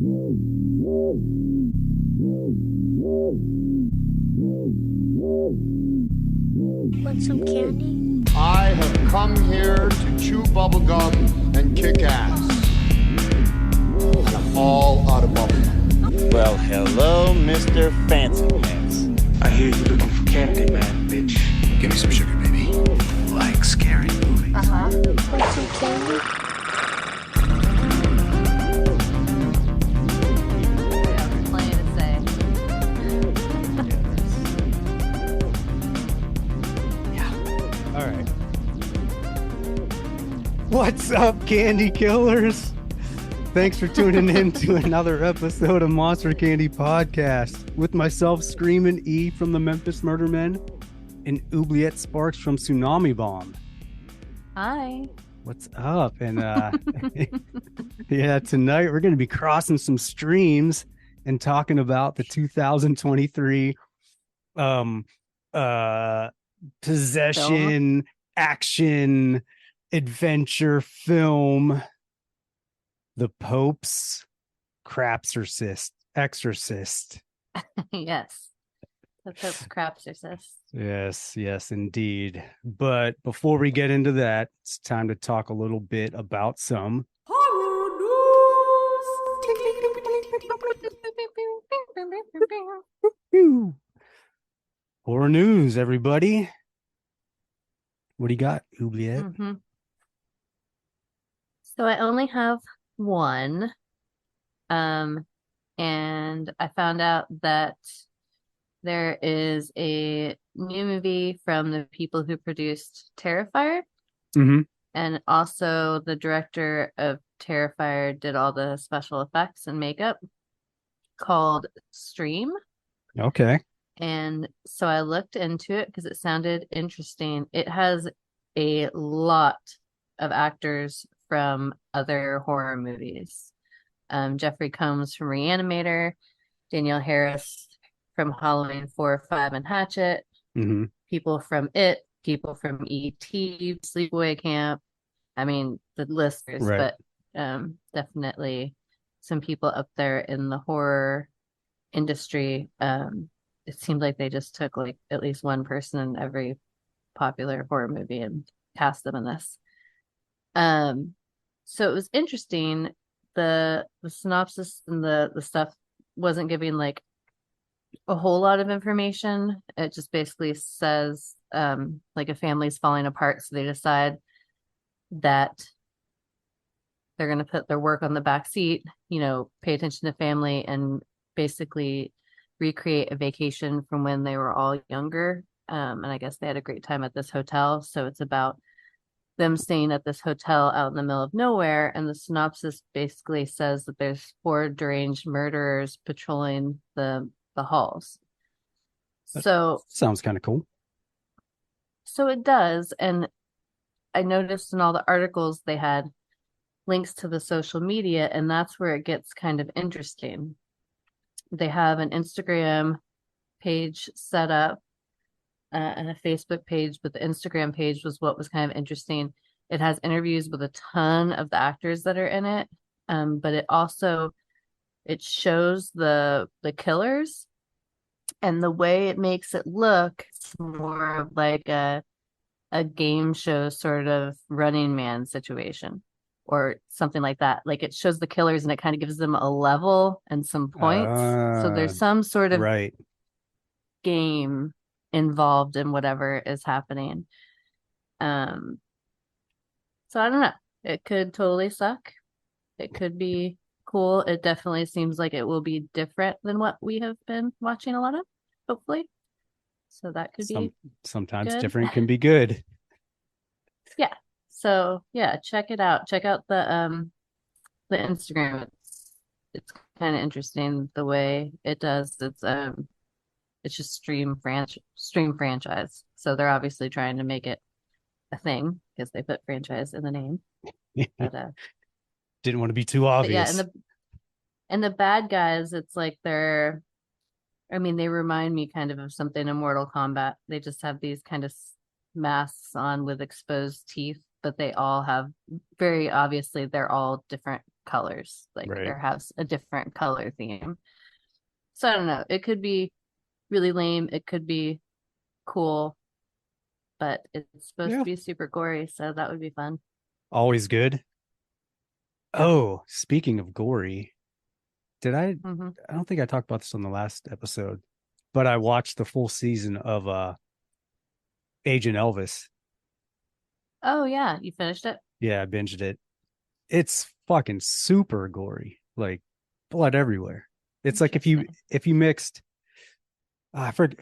Want some candy? I have come here to chew bubblegum and kick ass. And I'm all out of bubblegum. Well, hello, Mr. Fancy Pants. I hear you looking for candy, man, bitch. Give me some sugar, baby. Like scary movies. Want some candy? Plenty to say. All right. What's up, candy killers? Thanks for tuning in to another episode of Monster Candy Podcast with myself, Screaming E from the Memphis Murder Men, and Oubliette Sparks from Tsunami Bomb. Hi. What's up? And yeah, tonight we're going to be crossing some streams and talking about the 2023 possession action adventure film, The Pope's Exorcist. Yes. The Pope's Crapsicist. Yes, indeed. But before we get into that, it's time to talk a little bit about some Horror horror news, everybody. What do you got, Oubliette? Mm-hmm. So I only have one. And I found out that there is a new movie from the people who produced Terrifier. Mm-hmm. And also the director of Terrifier did all the special effects and makeup, called Stream. Okay. And so I looked into it because it sounded interesting. It has a lot of actors from other horror movies. Jeffrey Combs from Reanimator, Danielle Harris from Halloween 4, 5, and Hatchet, Mm-hmm. people from It, people from E.T., Sleepaway Camp. I mean, the listers, Right. but definitely some people up there in the horror industry. It seemed like they just took like at least one person in every popular horror movie and cast them in this. So it was interesting. The synopsis and the stuff wasn't giving like a whole lot of information. It just basically says like a family's falling apart, so they decide that they're going to put their work on the back seat, pay attention to family, and basically recreate a vacation from when they were all younger. And I guess they had a great time at this hotel. So it's about them staying at this hotel out in the middle of nowhere. And the synopsis basically says that there's 4 deranged murderers patrolling the halls. So Sounds kind of cool. So it does. And I noticed in all the articles they had links to the social media, and that's where it gets kind of interesting. They have an Instagram page set up and a Facebook page, but the Instagram page was what was kind of interesting. It has interviews with a ton of the actors that are in it, but it shows the killers, and the way it makes it look, it's more of like a game show sort of Running Man situation or something like that. Like it shows the killers and it kind of gives them a level and some points. So there's some sort of Right. game involved in whatever is happening. So I don't know. It could totally suck. It could be cool. It definitely seems like it will be different than what we have been watching a lot of, hopefully. So that could be sometimes good. different can be good. Yeah. So yeah, check it out. Check out the Instagram. It's kind of interesting the way it does. It's just stream franchise. So they're obviously trying to make it a thing because they put franchise in the name. But Didn't want to be too obvious. yeah, and the bad guys, it's like they remind me kind of something in Mortal Kombat. They just have these kind of masks on with exposed teeth, but they all have very obviously they're all different colors, like Right. or have a different color theme. So I don't know. It could be really lame. It could be cool, but it's supposed Yeah. to be super gory, so that would be fun. Always good. Yep. Oh, speaking of gory, did I? Hmm. I don't think I talked about this on the last episode, but I watched the full season of Agent Elvis. Oh yeah, you finished it? Yeah, I binged it. It's fucking super gory, like blood everywhere. It's like Interesting. if you mixed,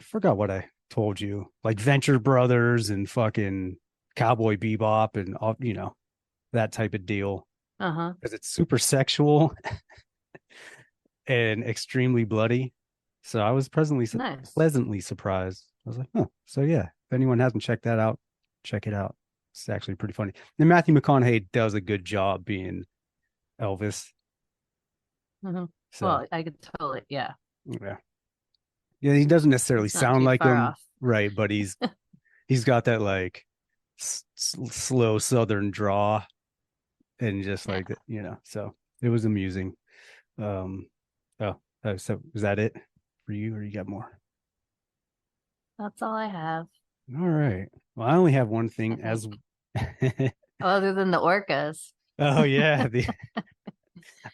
forgot what I told you, like Venture Brothers and fucking Cowboy Bebop and all, that type of deal, Uh-huh. because it's super sexual and extremely bloody. So I was Nice. pleasantly surprised. I was like, oh, so yeah, if anyone hasn't checked that out, check it out. It's actually pretty funny. And Matthew McConaughey does a good job being Elvis. Hmm. So Well, I could totally, yeah. yeah, yeah, he doesn't necessarily It's not sound too like far him, off. right? But he's got that like slow Southern draw, and just Yeah, like So it was amusing. Um, oh, so is that it for you, or you got more? that's all I have, All right. Well, I only have one I thing think. as Other than the orcas. oh yeah,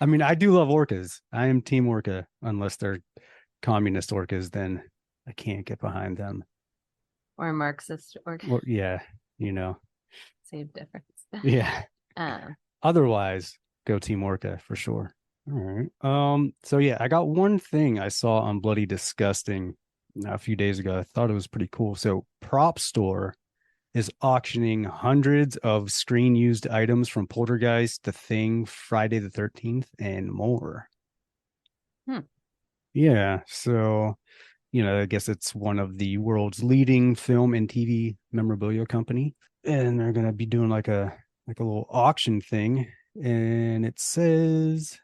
I mean, I do love orcas. I am team orca unless they're communist orcas, then I can't get behind them. Or Marxist orca. Well, yeah, you know. Same difference. Yeah. Um, Otherwise, go team orca for sure. All right. So yeah, I got one thing I saw on Bloody Disgusting a few days ago. I thought it was pretty cool. So Prop Store is auctioning hundreds of screen used items from Poltergeist, The Thing, Friday the 13th, and more. hmm. Yeah. So, I guess it's one of the world's leading film and TV memorabilia company. And they're gonna be doing like a little auction thing. And it says,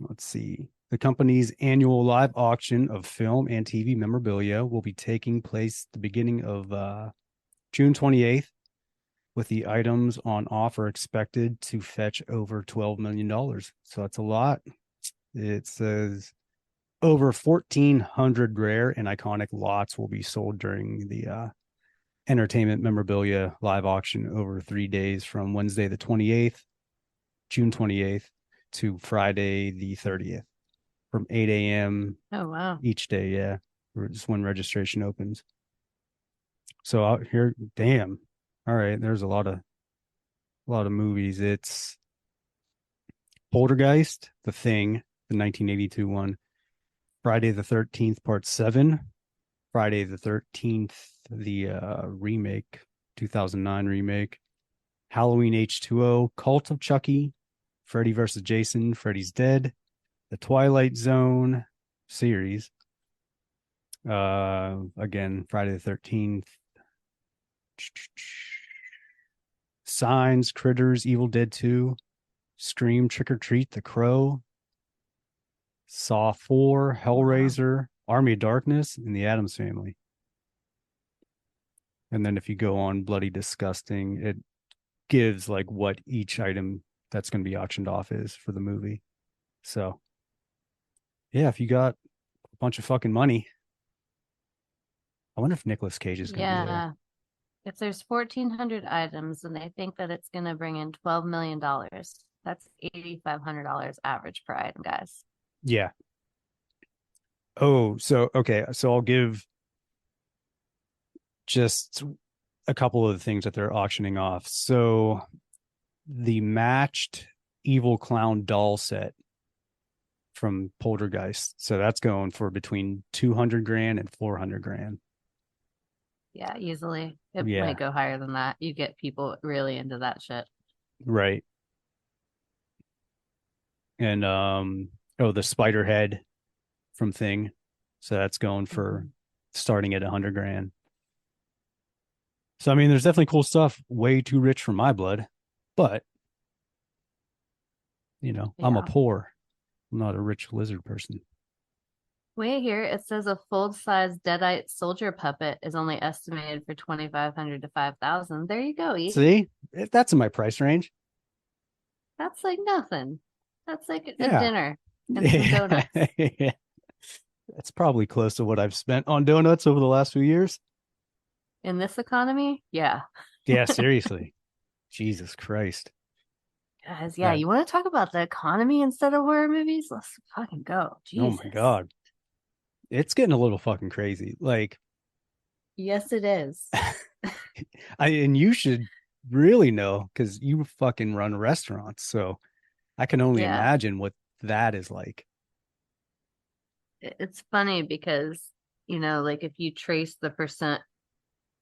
let's see, the company's annual live auction of film and TV memorabilia will be taking place the beginning of June 28th, with the items on offer expected to fetch over $12 million. So that's a lot. It says over 1,400 rare and iconic lots will be sold during the entertainment memorabilia live auction over 3 days from Wednesday the 28th, June 28th, to Friday the 30th from 8 a.m. Oh wow. each day. Yeah, just when registration opens. So out here, damn. All right, there's a lot of movies. It's Poltergeist, The Thing, the 1982 one, Friday the 13th, Part 7, Friday the 13th, the remake, 2009 remake, Halloween H2O, Cult of Chucky, Freddy vs. Jason, Freddy's Dead, The Twilight Zone series. Again, Friday the 13th, Signs, Critters, Evil Dead 2, Scream, Trick or Treat, The Crow, Saw 4, Wow. Hellraiser, Army of Darkness, and The Addams Family. And then if you go on Bloody Disgusting, it gives like what each item that's going to be auctioned off is for the movie. So, yeah, if you got a bunch of fucking money, I wonder if Nicolas Cage is going to be there. Yeah. If there's 1,400 items and they think that it's going to bring in $12 million, that's $8,500 average per item, guys. Yeah. Oh, so okay. So I'll give just a couple of the things that they're auctioning off. So the matched evil clown doll set from Poltergeist. So that's going for between 200 grand and 400 grand. Yeah, easily. It Yeah. might go higher than that. You get people really into that shit. Right. And the spider head from Thing. So that's going for starting at 100 grand. So I mean, there's definitely cool stuff. Way too rich for my blood, but I'm a Yeah. poor, I'm not a rich lizard person. Way here, it says a full-size deadite soldier puppet is only estimated for 2,500 to 5,000. There you go, E. See, that's in my price range. That's like nothing. That's like a Yeah. dinner and some donuts. Yeah. That's probably close to what I've spent on donuts over the last few years. In this economy, yeah. Yeah, seriously. Jesus Christ. Guys, yeah, That, you want to talk about the economy instead of horror movies? Let's fucking go. oh Jesus. my God. It's getting a little fucking crazy. Like, Yes, it is. and you should really know because you fucking run restaurants. So I can only Yeah. imagine what that is like. It's funny because, like if you trace the percent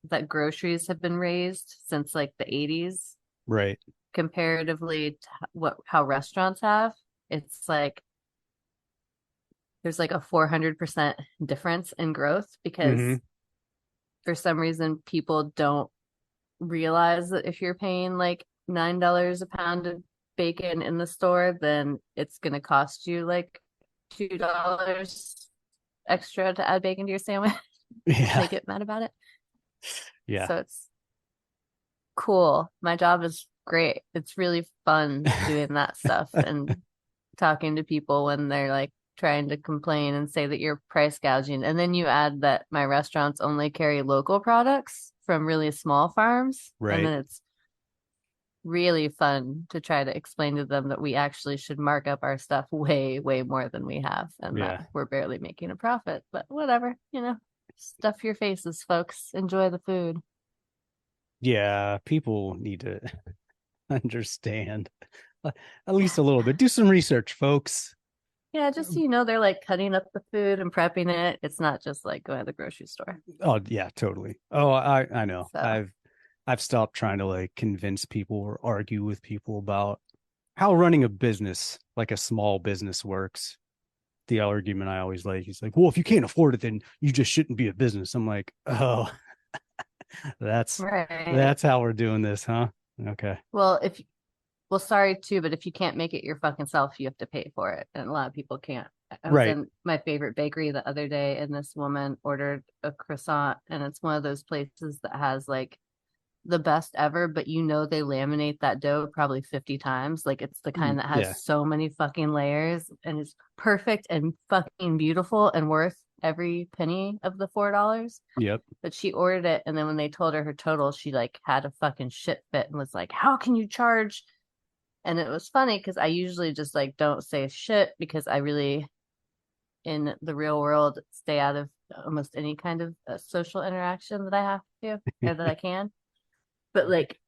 that groceries have been raised since like the 80s Right. comparatively to how restaurants have, it's like there's like a 400% difference in growth because Mhm. for some reason people don't realize that if you're paying like $9 a pound of bacon in the store, then it's going to cost you like $2 extra to add bacon to your sandwich. Yeah. They get mad about it. Yeah. So it's cool. My job is great. It's really fun doing that stuff and talking to people when they're like trying to complain and say that you're price gouging. And then you add that my restaurants only carry local products from really small farms. Right. And then it's really fun to try to explain to them that we actually should mark up our stuff way, way more than we have and Yeah. that we're barely making a profit. But whatever, stuff your faces, folks. Enjoy the food. Yeah. People need to understand at least a little bit. Do some research, folks. Yeah, just so you know, they're like cutting up the food and prepping it. It's not just like going to the grocery store. Oh, yeah, totally. Oh, I know. So. I've stopped trying to like convince people or argue with people about how running a business, like a small business, works. The argument I always like is like, well, if you can't afford it, then you just shouldn't be a business. I'm like, oh, that's Right. how we're doing this, huh? Okay. Well, sorry too, but if you can't make it your fucking self, you have to pay for it. And a lot of people can't. I was Right. in my favorite bakery the other day, and this woman ordered a croissant, and it's one of those places that has like the best ever, but they laminate that dough probably 50 times. Like it's the kind that has Yeah. so many fucking layers and is perfect and fucking beautiful and worth every penny of the $4. Yep. But she ordered it, and then when they told her total, she like had a fucking shit fit and was like, how can you charge? And it was funny because I usually just like don't say shit because I really, in the real world, stay out of almost any kind of social interaction that I have to or that I can. But like,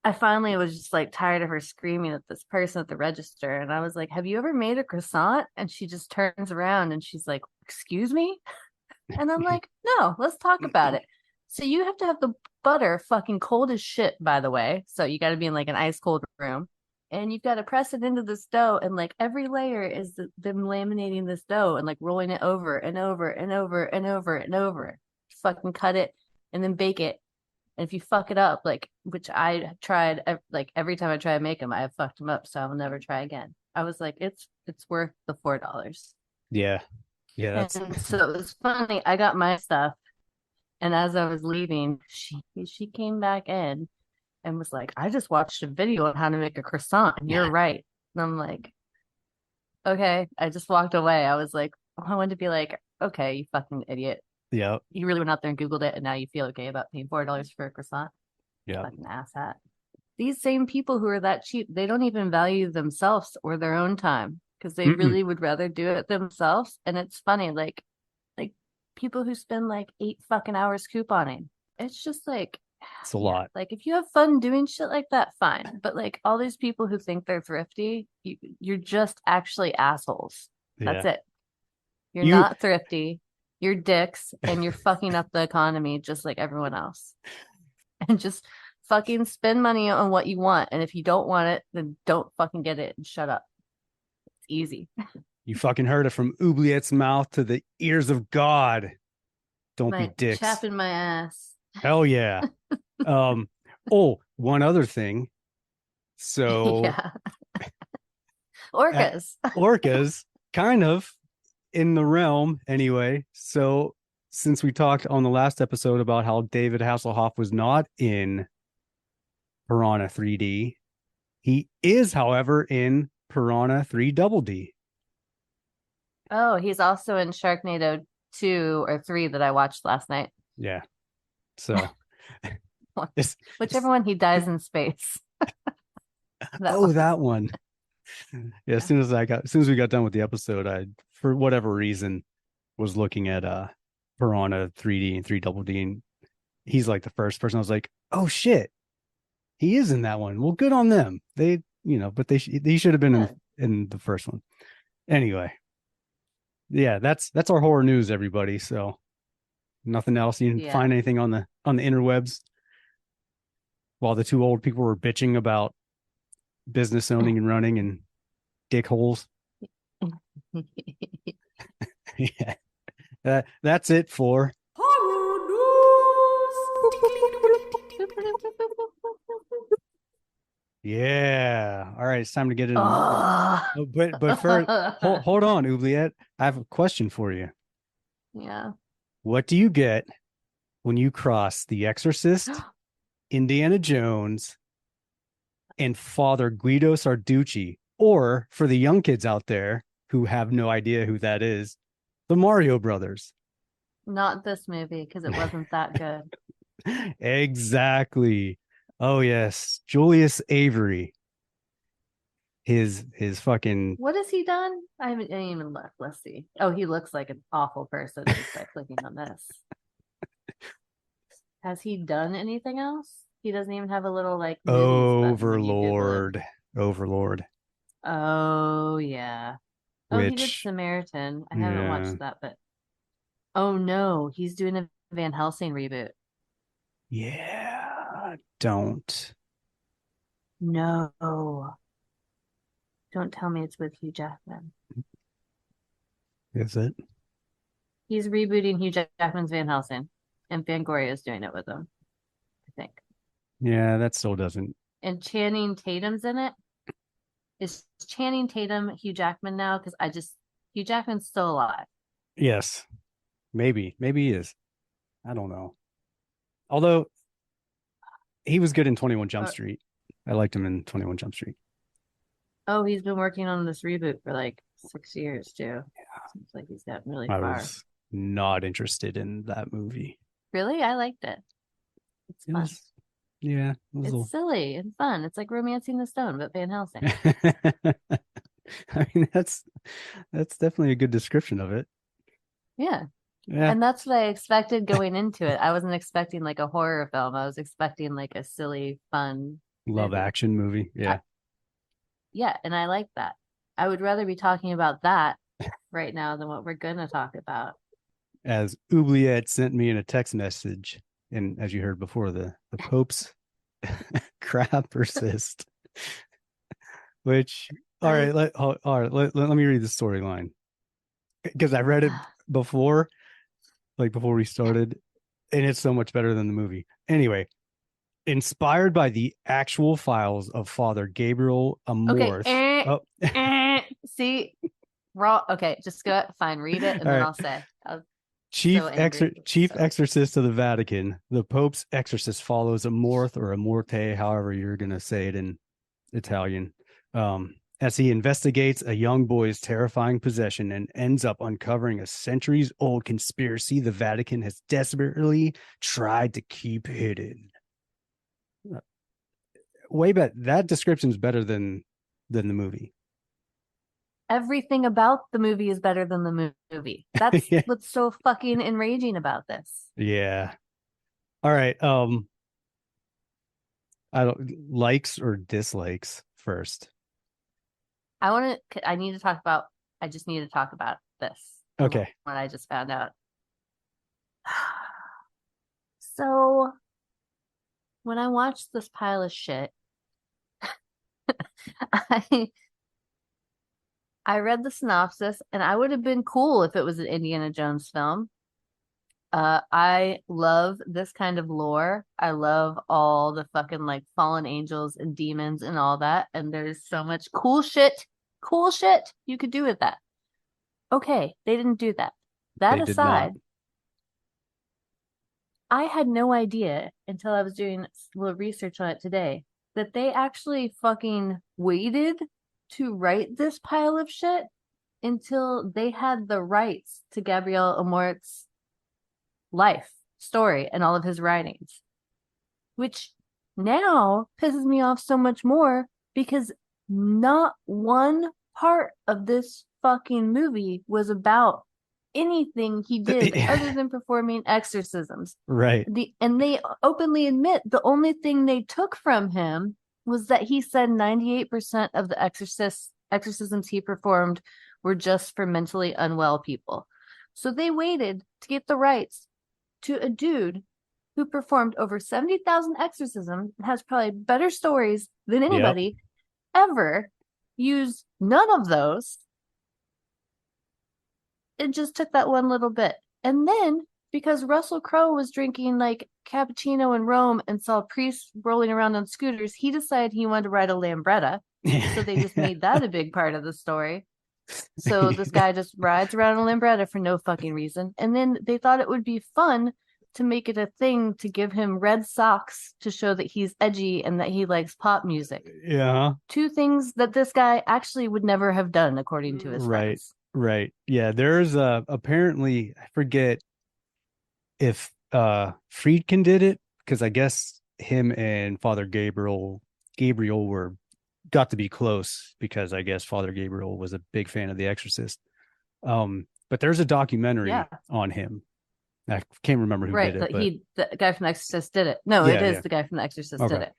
I finally was just like tired of her screaming at this person at the register. And I was like, have you ever made a croissant? And she just turns around and she's like, excuse me? And I'm like, no, let's talk about it. So you have to have the butter fucking cold as shit, by the way. So you got to be in like an ice cold room. And you've got to press it into this dough. And like every layer is them laminating this dough and like rolling it over and over and over and over and over. Fucking cut it and then bake it. And if you fuck it up, like, which I tried, like every time I try to make them, I have fucked them up. So I will never try again. I was like, it's worth the $4. Yeah. Yeah. That's And so it was funny. I got my stuff. And as I was leaving, she came back in and was like, I just watched a video on how to make a croissant, and you're right. And I'm like, okay. I just walked away. I was like, I wanted to be like, okay, you fucking idiot. yeah. You really went out there and Googled it, and now you feel okay about paying $4 for a croissant. Yeah. Fucking asshat. These same people who are that cheap, they don't even value themselves or their own time because they really would rather do it themselves. And it's funny, like people who spend like 8 fucking hours couponing. It's just like, It's a lot. Like if you have fun doing shit like that, fine. But like all these people who think they're thrifty, you're just actually assholes. That's it. You're not thrifty. You're dicks, and you're fucking up the economy just like everyone else. And just fucking spend money on what you want. And if you don't want it, then don't fucking get it and shut up. It's easy. You fucking heard it from Oubliette's mouth to the ears of God. Don't be dicks. Chapping my ass. Hell yeah. One other thing. So yeah. Orcas, kind of in the realm anyway. So since we talked on the last episode about how David Hasselhoff was not in Piranha 3D, he is, however, in Piranha 3 Double D. Oh, he's also in Sharknado 2 or 3 that I watched last night. Yeah. So it's, Whichever one he dies in space. that one. Yeah, as soon as we got done with the episode, I, for whatever reason, was looking at Piranha 3D and 3 Double D, and he's like the first person. I was like, oh shit, he is in that one. Well, good on them. They, but they should have been in the first one. Anyway, yeah, that's our horror news, everybody. So nothing else. You didn't find anything on the interwebs while the two old people were bitching about business owning and running and dick holes. Yeah, that's it for yeah. All right, it's time to get into but first, hold on, Oubliette. I have a question for you. Yeah. What do you get when you cross The Exorcist, Indiana Jones, and Father Guido Sarducci, or for the young kids out there who have no idea who that is, the Mario Brothers? Not this movie, because it wasn't that good. Exactly. Oh yes, Julius Avery. His fucking. What has he done? I haven't even looked. Let's see. Oh, he looks like an awful person just by clicking on this. Has he done anything else? He doesn't even have a little like Overlord. Overlord. Oh yeah. Oh, he did Which, Samaritan. I haven't watched that, but oh no, he's doing a Van Helsing reboot. yeah, don't. No. Don't tell me it's with Hugh Jackman. Is it? He's rebooting Hugh Jackman's Van Helsing, and Fangoria is doing it with him, I think. Yeah, that still doesn't. And Channing Tatum's in it. Is Channing Tatum Hugh Jackman now? Because Hugh Jackman's still alive. Yes, maybe he is. I don't know. Although he was good in 21 Jump Street. I liked him in 21 Jump Street. Oh, he's been working on this reboot for like 6 years too. Yeah. Seems like he's gotten really far. I was not interested in that movie. Really? I liked it. It's fun. It's silly and fun. It's like Romancing the Stone, but Van Helsing. I mean, that's definitely a good description of it. Yeah. And that's what I expected going into it. I wasn't expecting like a horror film. I was expecting like a silly, fun love action movie. Yeah. Yeah, and I like that. I would rather be talking about that right now than what we're going to talk about. As Oubliette sent me in a text message, and as you heard before, the Pope's crap persist. Which, all right, let me read the storyline, because I read it before, like before we started, and it's so much better than the movie. Anyway, inspired by the actual files of Father Gabriel Amorth. Okay. See, raw. Okay, just go fine. Read it, and then I'll say. Chief Exorcist of the Vatican, the Pope's exorcist follows Amorth or Amorte, however you're going to say it in Italian, as he investigates a young boy's terrifying possession and ends up uncovering a centuries-old conspiracy the Vatican has desperately tried to keep hidden. Way better. That description's better than the movie. Everything about the movie is better than the movie. That's what's so fucking enraging about this. Yeah. All right. I don't likes or dislikes first. I just need to talk about this. Okay. What I just found out. So when I watched this pile of shit, I read the synopsis, and I would have been cool if it was an Indiana Jones film. I love this kind of lore. I love all the fucking like fallen angels and demons and all that. And there's so much cool shit you could do with that. Okay, they didn't do that. That aside, I had no idea until I was doing a little research on it today that they actually fucking waited to write this pile of shit until they had the rights to Gabriel Amort's life story and all of his writings, which now pisses me off so much more because not one part of this fucking movie was about anything he did other than performing exorcisms. Right. And they openly admit the only thing they took from him was that he said 98% of the exorcisms he performed were just for mentally unwell people. So they waited to get the rights to a dude who performed over 70,000 exorcisms and has probably better stories than anybody ever, used none of those. It just took that one little bit. And then, because Russell Crowe was drinking like cappuccino in Rome and saw priests rolling around on scooters, he decided he wanted to ride a Lambretta. So they just made that a big part of the story. So this guy just rides around a Lambretta for no fucking reason. And then they thought it would be fun to make it a thing to give him red socks to show that he's edgy and that he likes pop music. Yeah. Two things that this guy actually would never have done, according to his friends. Right. Yeah. There's apparently, I forget if Friedkin did it, because I guess him and Father Gabriel got to be close, because I guess Father Gabriel was a big fan of The Exorcist. But there's a documentary on him. I can't remember who did it. The guy from The Exorcist did it. No, it is the guy from The Exorcist did it.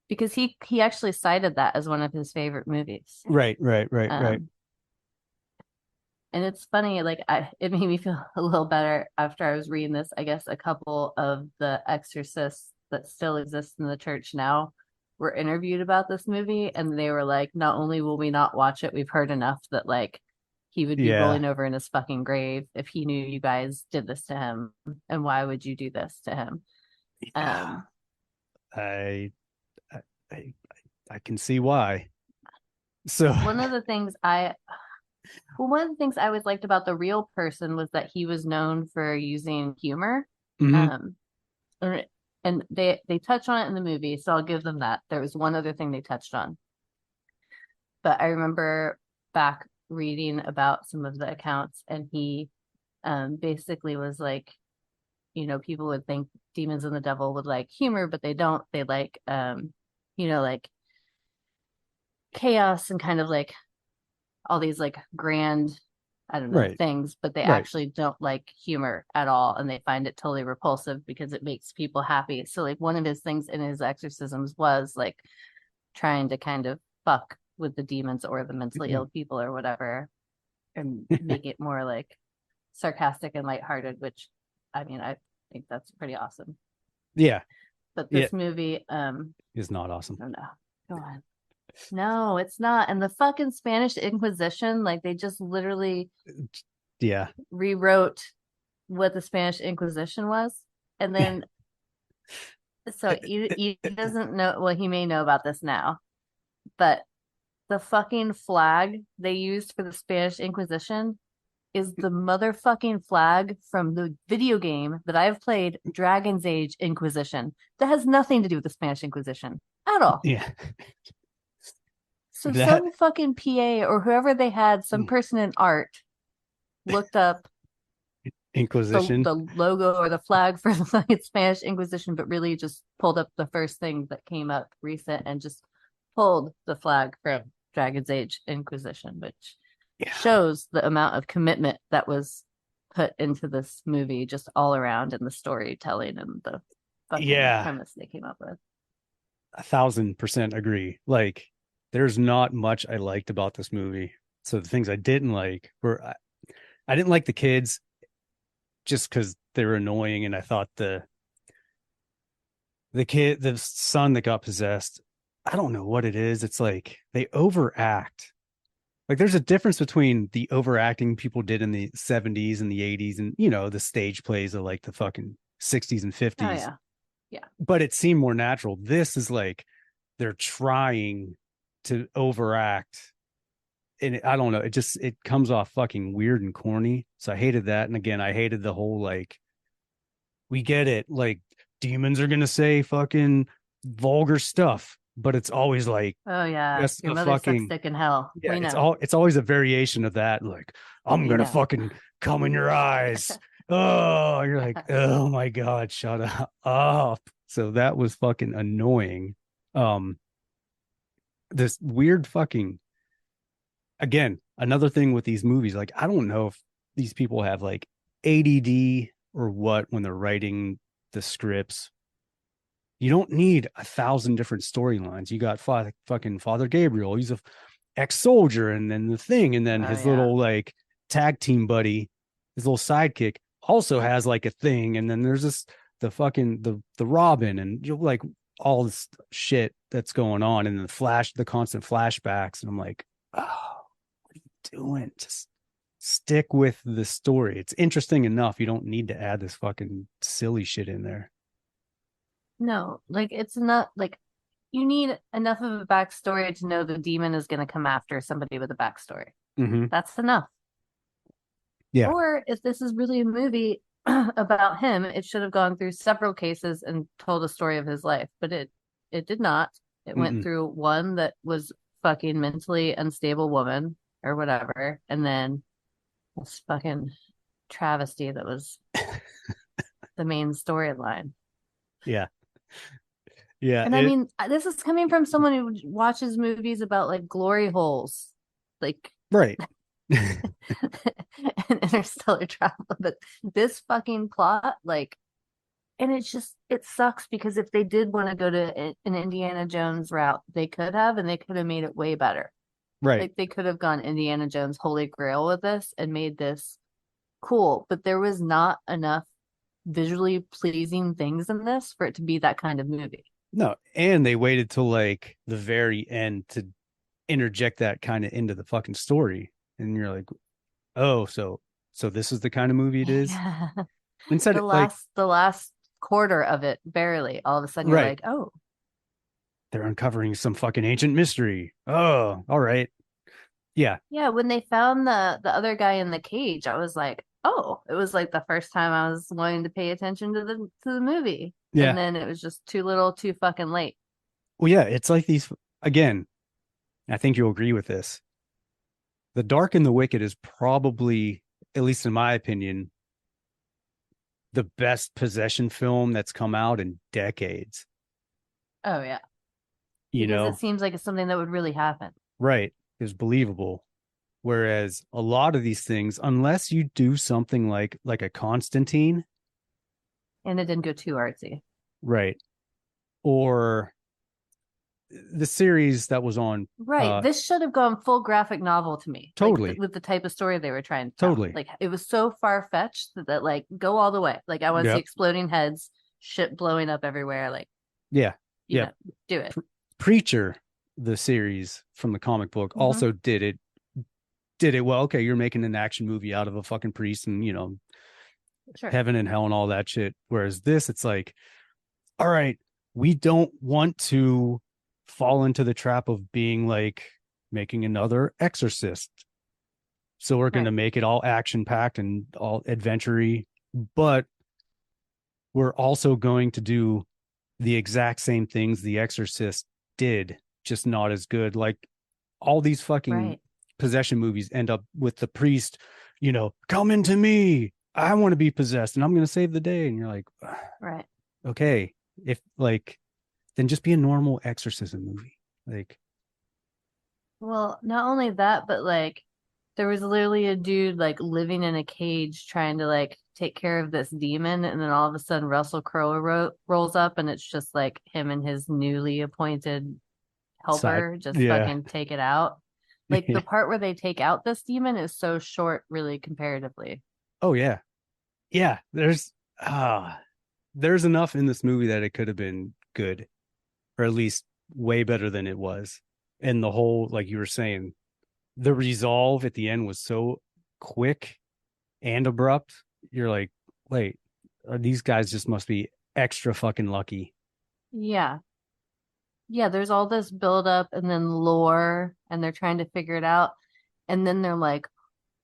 Because he actually cited that as one of his favorite movies. Right. And it's funny, like it made me feel a little better after I was reading this. I guess a couple of the exorcists that still exist in the church now were interviewed about this movie, and they were like, not only will we not watch it, we've heard enough that like he would be rolling over in his fucking grave if he knew you guys did this to him, and why would you do this to him? I can see why. So one of the things I always liked about the real person was that he was known for using humor. And they touch on it in the movie, so I'll give them that. There was one other thing they touched on, but I remember back reading about some of the accounts, and he basically was like, people would think demons and the devil would like humor, but they don't. They like like chaos and kind of like all these like grand, I don't know, things, but they actually don't like humor at all, and they find it totally repulsive because it makes people happy. So like one of his things in his exorcisms was like trying to kind of fuck with the demons or the mentally ill people or whatever, and make it more like sarcastic and lighthearted, which I mean, I think that's pretty awesome. Yeah. But this movie is not awesome. Oh no. Go on. No, it's not. And the fucking Spanish Inquisition, like they just literally rewrote what the Spanish Inquisition was. And then so he doesn't know, well, he may know about this now, but the fucking flag they used for the Spanish Inquisition is the motherfucking flag from the video game that I've played, Dragon's Age Inquisition. That has nothing to do with the Spanish Inquisition at all. Yeah. So some fucking PA or whoever they had, some person in art looked up Inquisition, the logo or the flag for the fucking Spanish Inquisition, but really just pulled up the first thing that came up recent and just pulled the flag from Dragon's Age Inquisition, which shows the amount of commitment that was put into this movie just all around in the storytelling and the fucking premise they came up with. 1,000% agree. Like, there's not much I liked about this movie. So the things I didn't like were, I didn't like the kids just because they were annoying, and I thought the son that got possessed, I don't know what it is. It's like they overact. Like there's a difference between the overacting people did in the 70s and the 80s and, the stage plays of like the fucking 60s and 50s. Oh, yeah. But it seemed more natural. This is like they're trying to overact, and I don't know, it comes off fucking weird and corny. So I hated that. And again, I hated the whole like, we get it, like demons are gonna say fucking vulgar stuff, but it's always like Oh yeah, just your a mother sucks fucking dick in hell. yeah. We It's know. always a variation of that. Like I'm We gonna know. fucking come in your eyes. Oh, you're like, oh my god, shut up. So that was fucking annoying. Um, this weird fucking again, another thing with these movies, like I don't know if these people have like ADD or what when they're writing the scripts. You don't need 1,000 different storylines. You got fucking Father Gabriel. He's a ex-soldier, and then the thing, and then Oh his yeah. little like tag team buddy, his little sidekick, also has like a thing, and then there's this the Robin, and you know, like all this shit that's going on, and the constant flashbacks, and I'm like, oh, what are you doing? Just stick with the story. It's interesting enough. You don't need to add this fucking silly shit in there. No, like it's not like you need enough of a backstory to know the demon is going to come after somebody with a backstory. Mm-hmm. That's enough. Yeah. Or if this is really a movie about him, it should have gone through several cases and told a story of his life, but it did not. It went Mm-mm. through one that was fucking mentally unstable woman or whatever, and then this fucking travesty that was the main storyline. Yeah. Yeah. And I mean, this is coming from someone who watches movies about like glory holes, like Right. and interstellar travel. But this fucking plot, like, and it sucks because if they did want to go to an Indiana Jones route, they could have, and they could have made it way better. Right. Like they could have gone Indiana Jones Holy Grail with this and made this cool, but there was not enough visually pleasing things in this for it to be that kind of movie. No, and they waited till like the very end to interject that kind of into the fucking story. And you're like, oh, so this is the kind of movie it is. Yeah. Instead the of like last quarter of it, barely. All of a sudden, you're right, like, oh, they're uncovering some fucking ancient mystery. Oh, all right. Yeah. yeah. When they found the other guy in the cage, I was like, oh, it was like the first time I was wanting to pay attention to the movie. Yeah. And then it was just too little, too fucking late. Well, yeah, it's like these again, I think you'll agree with this. The Dark and the Wicked is probably, at least in my opinion, the best possession film that's come out in decades. Oh yeah. You Because know, it seems like it's something that would really happen. right. It was believable. Whereas a lot of these things, unless you do something like a Constantine, And it didn't go too artsy. right, or the series that was on, Right. This should have gone full graphic novel to me. Totally. Like, with the type of story they were trying to tell. Totally. Like it was so far fetched that like go all the way. Like I want to see Yep. exploding heads, shit blowing up everywhere. Like yeah, you yeah, know, do it. Preacher, the series from the comic book, Mhm. also did it well. Okay, you're making an action movie out of a fucking priest and, you know, Sure. heaven and hell and all that shit. Whereas this, it's like, all right, we don't want to fall into the trap of being like making another Exorcist. So we're going to Right. make it all action packed and all adventure-y, but we're also going to do the exact same things the Exorcist did, just not as good. Like all these fucking Right. possession movies end up with the priest, you know, come into me. I want to be possessed and I'm going to save the day. And you're like, Right. okay, if like, then just be a normal exorcism movie. Like, Well, not only that, but like there was literally a dude like living in a cage trying to like take care of this demon, and then all of a sudden Russell Crowe rolls up, and it's just like him and his newly appointed helper just yeah. fucking take it out. Like the part where they take out this demon is so short, really, comparatively. oh yeah. Yeah. There's enough in this movie that it could have been good, or at least way better than it was. And the whole, like you were saying, the resolve at the end was so quick and abrupt. You're like, wait, these guys just must be extra fucking lucky. Yeah. Yeah, there's all this build up and then lore, and they're trying to figure it out. And then they're like,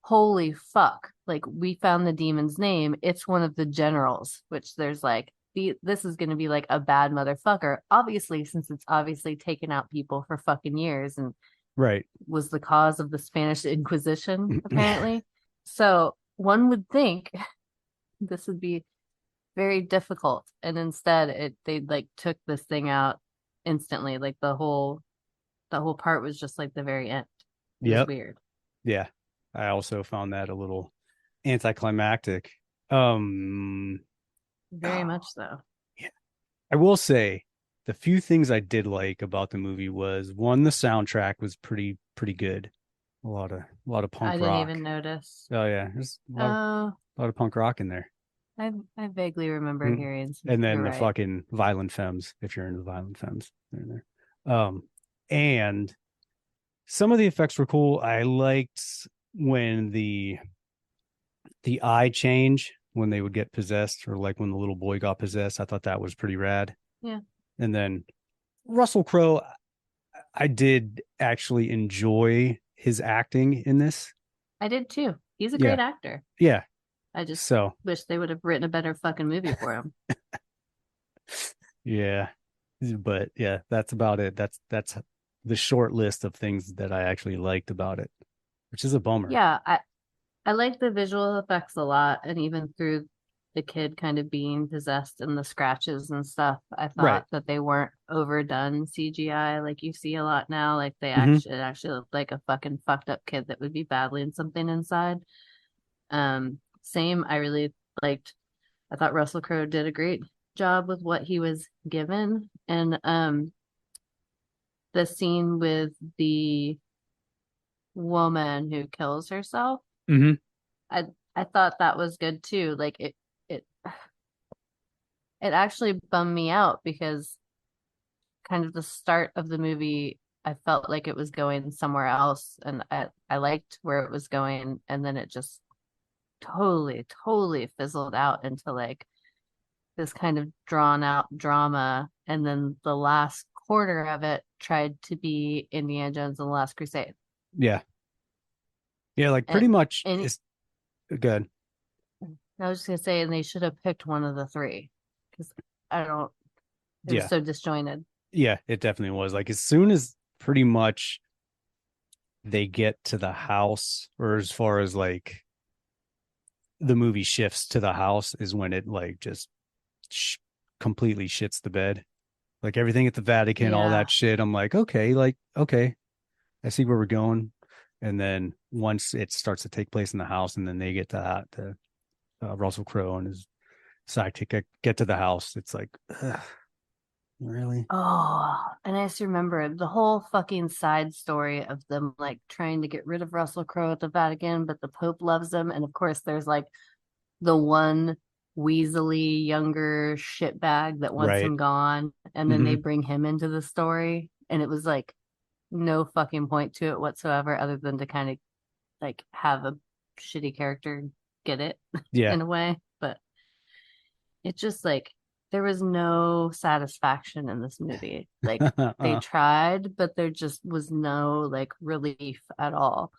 holy fuck. Like, we found the demon's name. It's one of the generals, which there's like this is going to be like a bad motherfucker. Obviously, since it's obviously taken out people for fucking years and Right. was the cause of the Spanish Inquisition, apparently. So one would think this would be very difficult, and instead they like took this thing out instantly. Like the whole part was just like the very end. It was Yep. weird. Yeah. I also found that a little anticlimactic. Very much so. Yeah. I will say the few things I did like about the movie was one, the soundtrack was pretty good. A lot of punk I didn't rock. even notice. Oh yeah, there's a Oh, lot of punk rock in there. I vaguely remember Mm. hearing some. And then You're the right. fucking violent femmes, if you're into violent femmes, they're in there. And some of the effects were cool. I liked when the eye change when they would get possessed, or like when the little boy got possessed. I thought that was pretty rad. Yeah. And then Russell Crowe, I did actually enjoy his acting in this. I did too. He's a Yeah. great actor. Yeah. I just So wish they would have written a better fucking movie for him. yeah. But yeah, that's about it. That's the short list of things that I actually liked about it, which is a bummer. Yeah, I like the visual effects a lot, and even through the kid kind of being possessed and the scratches and stuff, I thought Right. that they weren't overdone CGI like you see a lot now. Like they Mhm. it actually looked like a fucking fucked up kid that would be battling something inside. Same, I really liked. I thought Russell Crowe did a great job with what he was given, and the scene with the woman who kills herself. Mhm. I thought that was good too. Like it actually bummed me out because kind of the start of the movie, I felt like it was going somewhere else, and I liked where it was going, and then it just totally fizzled out into like this kind of drawn out drama, and then the last quarter of it tried to be Indiana Jones and the Last Crusade. Yeah. Yeah, like pretty much and it's good. I was just gonna say, and they should have picked one of the three because I don't. It Yeah. was so disjointed. Yeah, it definitely was. Like as soon as pretty much they get to the house, or as far as like the movie shifts to the house, is when it like just completely shits the bed. Like everything at the Vatican, all Yeah. that shit. I'm like, okay, I see where we're going. And then once it starts to take place in the house, and then they get to that, Russell Crowe and his sidekick get to the house, it's like, ugh, really? Oh, and I just remember the whole fucking side story of them like trying to get rid of Russell Crowe at the Vatican, but the Pope loves him. And of course, there's like the one weaselly younger shitbag that wants Right. him gone. And then they bring him into the story. And it was like no fucking point to it whatsoever, other than to kind of like have a shitty character get it Yeah. in a way. But it just like there was no satisfaction in this movie. Like they tried, but there just was no like relief at all.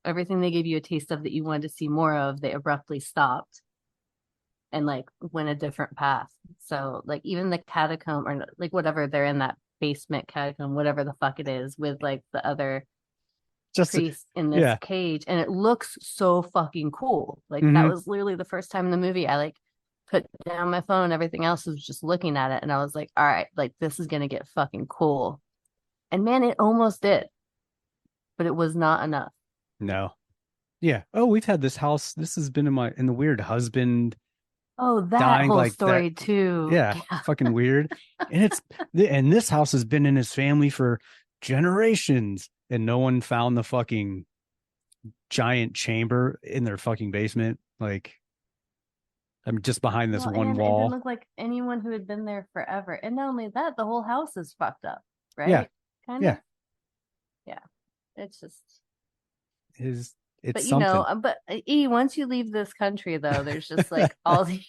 Everything they gave you a taste of that you wanted to see more of, they abruptly stopped and like went a different path. So like even the catacomb, or like whatever, they're in that basement catacomb, whatever the fuck it is, with like the other Just priest in this yeah. cage, and it looks so fucking cool. Like that was literally the first time in the movie I like put down my phone, everything else was just looking at it, and I was like, all right, like this is gonna get fucking cool. And man, it almost did, but it was not enough. No. Yeah. Oh, we've had this house. This has been in the weird husband. Oh, that dying whole like story that. too. Yeah, fucking weird. And this house has been in his family for generations, and no one found the fucking giant chamber in their fucking basement. Like, I'm just behind this one and wall. it didn't look like anyone who had been there forever. And not only that, the whole house is fucked up, right? Yeah. Kind Yeah. of. Yeah. It's just. It's But you something. know, once you leave this country, though, there's just like all these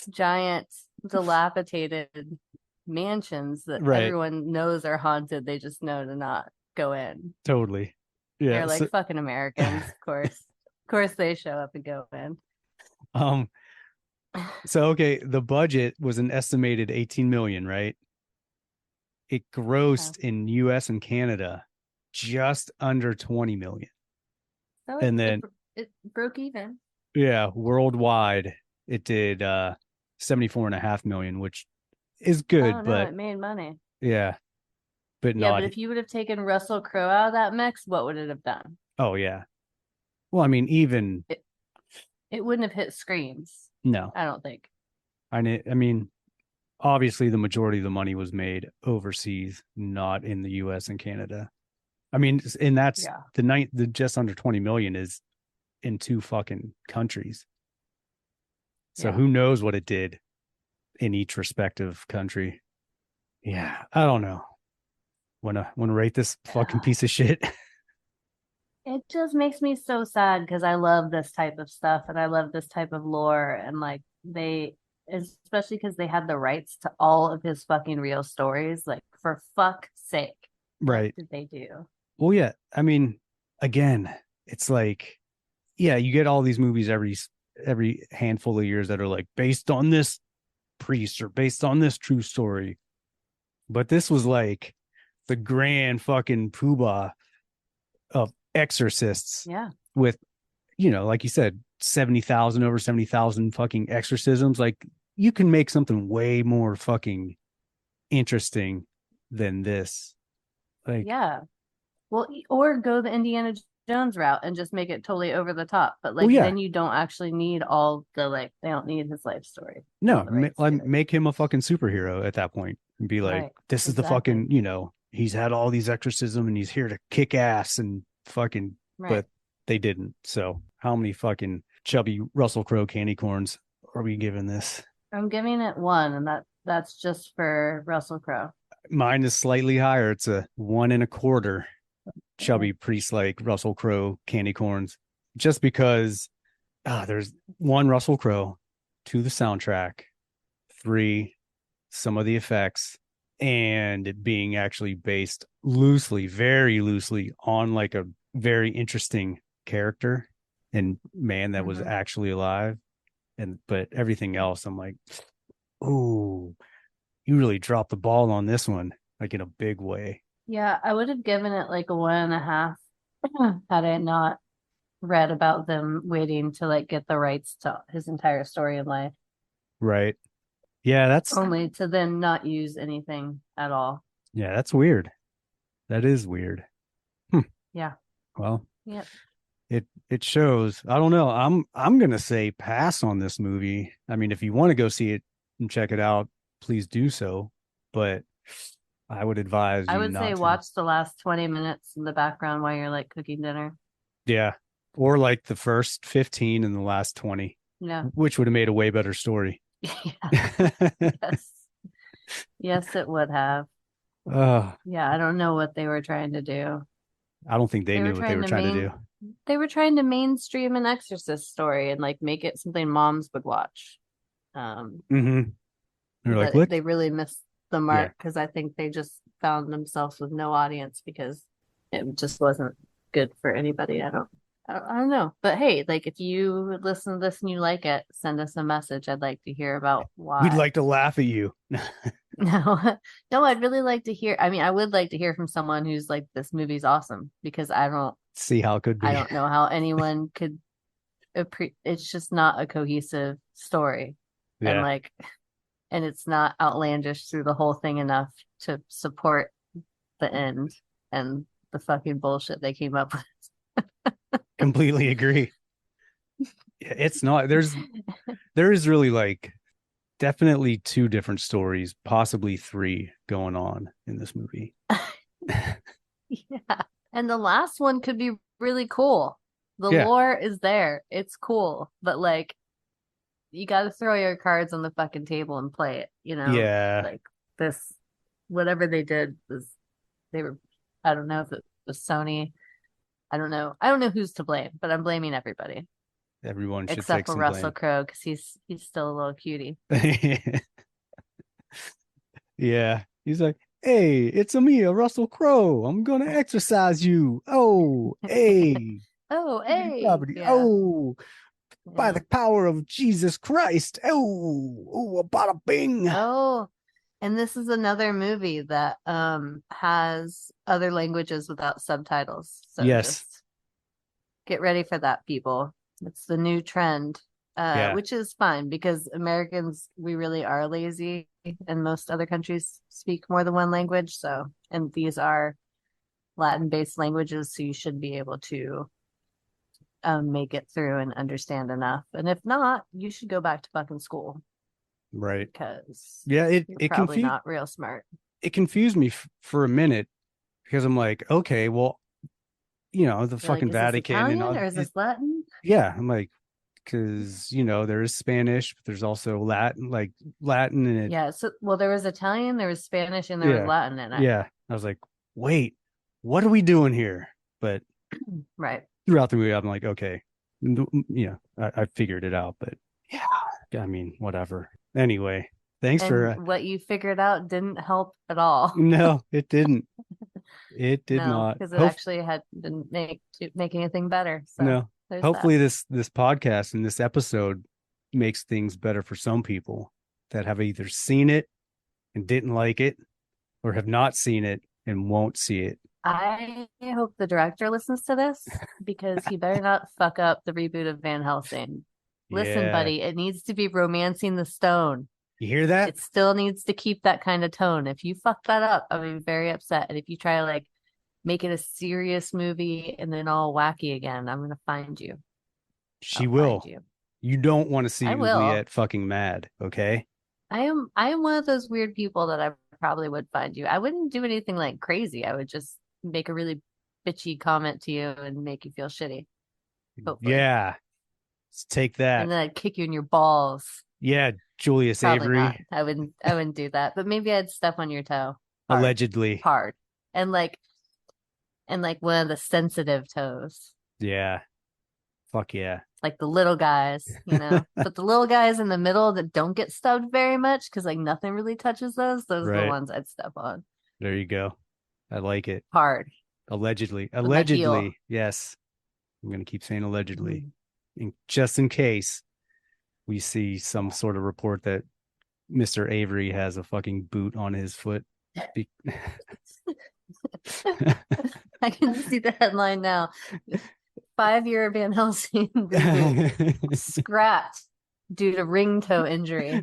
giant, dilapidated mansions that Right. everyone knows are haunted. They just know to not go in. Totally. Yeah. They're like fucking Americans, of course. Of course, they show up and go in. So okay, the budget was an estimated 18 million, right? It grossed in US and Canada just under 20 million. So And then it broke even. yeah, worldwide it did 74.5 million, which is good, Oh no, but it made money. yeah, but Yeah, not. but if you would have taken Russell Crowe out of that mix, what would it have done? Oh yeah. Well, I mean, even It wouldn't have hit screens. no. I don't think. I mean, obviously the majority of the money was made overseas, not in the US and Canada. I mean, and that's Yeah. the just under 20 million is in two fucking countries. So Yeah. who knows what it did in each respective country. Yeah, I don't know. Wanna rate this fucking piece of shit? It just makes me so sad because I love this type of stuff and I love this type of lore and like especially because they had the rights to all of his fucking real stories. Like for fuck's sake, Right. what did they do? Well, yeah. I mean, again, it's like, yeah, you get all these movies every handful of years that are like based on this priest or based on this true story. But this was like the grand fucking poobah of exorcists. Yeah. With, like you said, over 70,000 fucking exorcisms. Like you can make something way more fucking interesting than this. Like, Yeah. Well, or go the Indiana Jones route and just make it totally over the top. But like well, yeah. then you don't actually need all the they don't need his life story. No, All the rights to it. make him a fucking superhero at that point and be like, Right. this is the Exactly. fucking, he's had all these exorcism and he's here to kick ass and fucking, Right. but they didn't. So how many fucking chubby Russell Crowe candy corns are we giving this? I'm giving it 1, and that's just for Russell Crowe. Mine is slightly higher. It's a 1.25 chubby priest like Russell Crowe candy corns, just because there's 1 Russell Crowe, 2 the soundtrack, 3 some of the effects, and it being actually based loosely, very loosely on like a very interesting character and man that was actually alive. But everything else, I'm like, ooh, you really dropped the ball on this one, like in a big way. Yeah, I would have given it like a 1.5 had I not read about them waiting to like get the rights to his entire story in life. Right. Yeah, that's only to then not use anything at all. Yeah, that's weird. That is weird. Yeah. Well, yeah. It shows. I don't know. I'm gonna say pass on this movie. I mean, if you want to go see it and check it out, please do so. But I would advise I you would not say to. watch the last 20 minutes in the background while you're like cooking dinner. Yeah. Or like the first 15 and the last 20. Yeah. Which would have made a way better story. Yeah. Yes. Yes, it would have. Yeah, I don't know what they were trying to do. I don't think they knew what they were trying to do. They were trying to mainstream an Exorcist story and like make it something moms would watch. They're like, but look, they really missed the mark because I think they just found themselves with no audience because it just wasn't good for anybody. I don't know. But hey, like if you listen to this and you like it, send us a message. I'd like to hear about why. We'd like to laugh at you. No, I'd really like to hear. I mean, I would like to hear from someone who's like, this movie's awesome because I don't see how it could be. I don't know how anyone could. It's just not a cohesive story, and it's not outlandish through the whole thing enough to support the end and the fucking bullshit they came up with. Completely agree. It's not. There is really like definitely 2 different stories, possibly 3 going on in this movie. Yeah. And the last one could be really cool. The lore is there. It's cool. But like you got to throw your cards on the fucking table and play it, Yeah. Like this whatever they did was I don't know if it was Sony. I don't know who's to blame, but I'm blaming everybody. Everyone should except for Russell Crowe because he's still a little cutie. Yeah, he's like, hey, it's me, Russell Crowe. I'm gonna exorcise you. Oh, hey. Oh, hey. Yeah. Oh, by the power of Jesus Christ. Oh, bada bing. Oh, and this is another movie that has other languages without subtitles. So Yes. just get ready for that, people. It's the new trend, which is fine because Americans, we really are lazy, and most other countries speak more than one language. So, and these are Latin-based languages, so you should be able to make it through and understand enough. And if not, you should go back to fucking school. Right. Because it probably not real smart. It confused me for a minute because I'm like, okay, well, the You're fucking like, is Vatican this Italian, and all, or is this Latin? yeah, I'm like, because there is Spanish, but there's also Latin, and Yeah. So, well, there was Italian, there was Spanish, and there was Latin in it. Yeah. I was like, wait, what are we doing here? But right. Throughout the movie, I'm like, okay, I figured it out, but yeah, I mean, whatever. Anyway, thanks for what you figured out didn't help at all. No, it didn't. It did not, because it actually didn't make anything better. So no. Hopefully, this podcast and this episode makes things better for some people that have either seen it and didn't like it, or have not seen it and won't see it. I hope the director listens to this because he better not fuck up the reboot of Van Helsing. Listen, buddy, it needs to be Romancing the Stone. You hear that? It still needs to keep that kind of tone. If you fuck that up, I'll be very upset. And if you try to make it a serious movie and then all wacky again, I'm gonna find you. She will. You don't want to see Juliet fucking mad, okay? I am one of those weird people that I probably would find you. I wouldn't do anything crazy. I would just make a really bitchy comment to you and make you feel shitty. Hopefully. Yeah. Let's take that. And then I'd kick you in your balls. Yeah, Julius Avery. Not. I wouldn't do that. But maybe I'd step on your toe. Hard, allegedly. Hard. And one of the sensitive toes. Yeah. Fuck yeah. Like the little guys, But the little guys in the middle that don't get stubbed very much because nothing really touches those are the ones I'd step on. There you go. I like it. Hard. Allegedly. Yes. I'm going to keep saying allegedly. Mm-hmm. And just in case we see some sort of report that Mr. Avery has a fucking boot on his foot. I can see the headline now. 5-year Van Helsing reboot scrapped due to ring toe injury.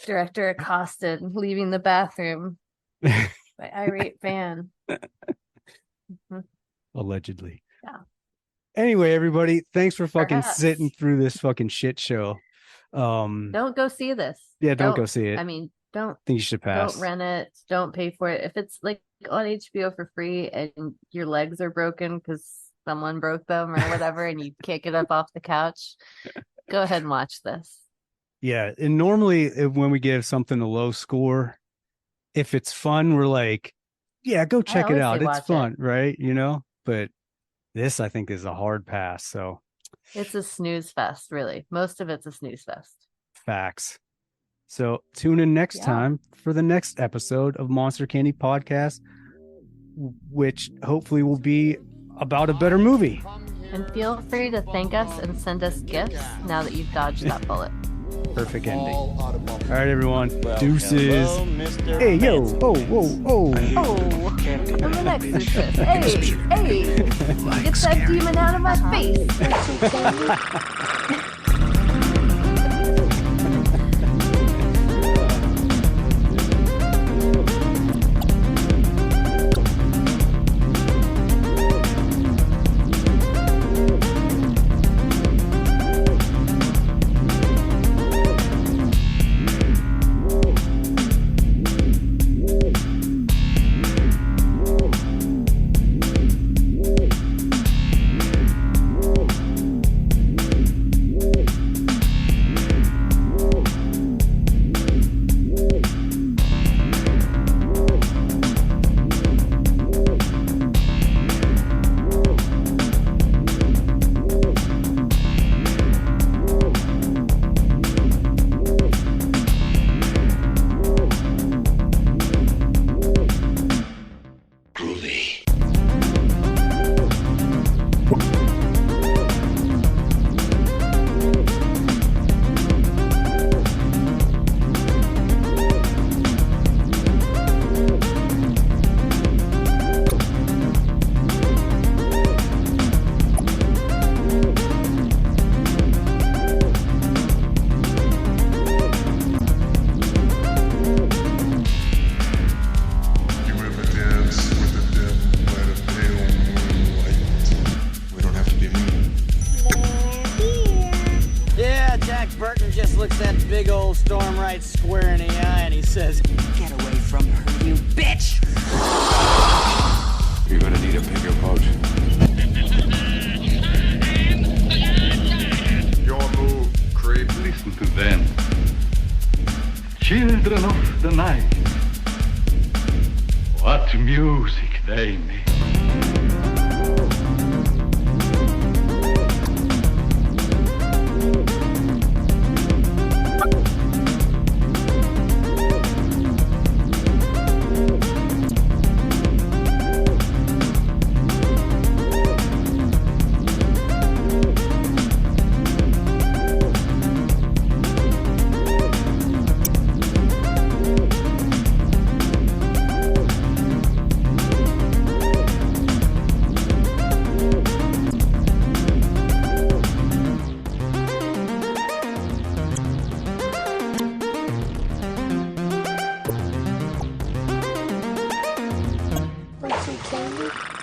Director accosted leaving the bathroom by irate fan. Allegedly. Yeah. Anyway, everybody, thanks for fucking sitting through this fucking shit show. Don't go see this. Yeah, don't go see it. I mean, don't think you should pass. Don't rent it. Don't pay for it. If it's on HBO for free and your legs are broken because someone broke them or whatever, and you can't get up off the couch, go ahead and watch this. Yeah, and normally when we give something a low score, if it's fun, we're like, yeah, go check it out. It's fun, right? But this, I think, is a hard pass. So it's a snooze fest, really. Most of it's a snooze fest. Facts. So tune in next time for the next episode of Monster Candy Podcast, which hopefully will be about a better movie. And feel free to thank us and send us gifts now that you've dodged that bullet. Perfect ending. All right, everyone. Well, Deuces. hello, Mr. Hey, yo. Fancy. Oh. Oh, I'm an exorcist. Hey. Get that demon out of my face. just looks that big old storm right square in the eye and he says, "Get away from her, you bitch!" You're gonna need a bigger boat. Your move, creep. Listen to them. Children of the night. What music they make. Want some candy?